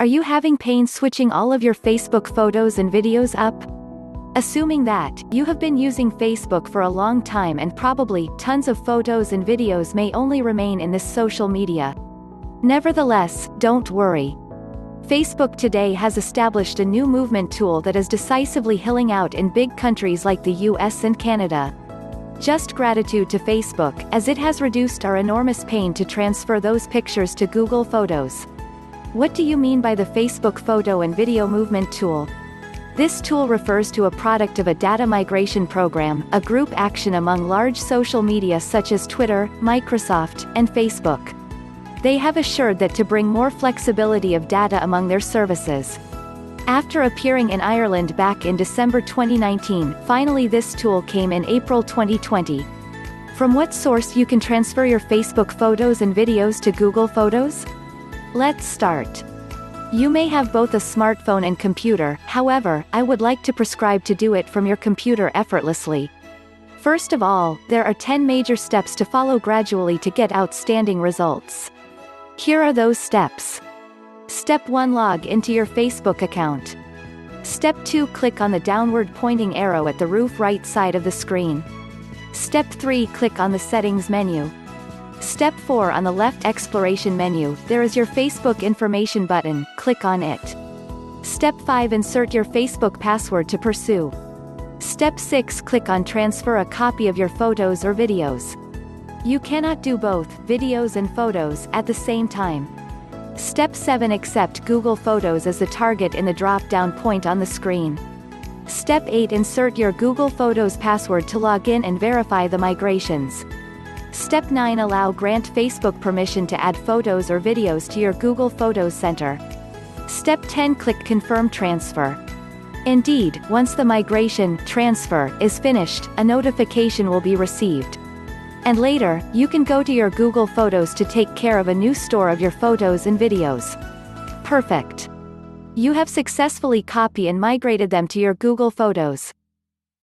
Are you having pain switching all of your Facebook photos and videos up? Assuming that, you have been using Facebook for a long time and probably tons of photos and videos may only remain in this social media. Nevertheless, don't worry. Facebook today has established a new movement tool that is decisively hilling out in big countries like the US and Canada. Just gratitude to Facebook, as it has reduced our enormous pain to transfer those pictures to Google Photos. What do you mean by the Facebook photo and video movement tool? This tool refers to a product of a data migration program, a group action among large social media such as Twitter, Microsoft, and Facebook. They have assured that to bring more flexibility of data among their services. After appearing in Ireland back in December 2019, finally this tool came in April 2020. From what source you can transfer your Facebook photos and videos to Google Photos? Let's start. You may have both a smartphone and computer, however, I would like to prescribe to do it from your computer effortlessly. First of all, there are 10 major steps to follow gradually to get outstanding results. Here are those steps. Step 1. Log into your Facebook account. Step 2. Click on the downward pointing arrow at the roof right side of the screen. Step 3. Click on the Settings menu. Step 4. On the left exploration menu, there is your Facebook information button, click on it. Step 5. Insert your Facebook password to pursue. Step 6. Click on Transfer a copy of your photos or videos. You cannot do both, videos and photos, at the same time. Step 7. Accept Google Photos as the target in the drop-down point on the screen. Step 8. Insert your Google Photos password to log in and verify the migrations. Step 9. Grant Facebook permission to add photos or videos to your Google Photos Center. Step 10. Click Confirm Transfer. Indeed, once the migration transfer is finished, a notification will be received. And later, you can go to your Google Photos to take care of a new store of your photos and videos. Perfect. You have successfully copied and migrated them to your Google Photos.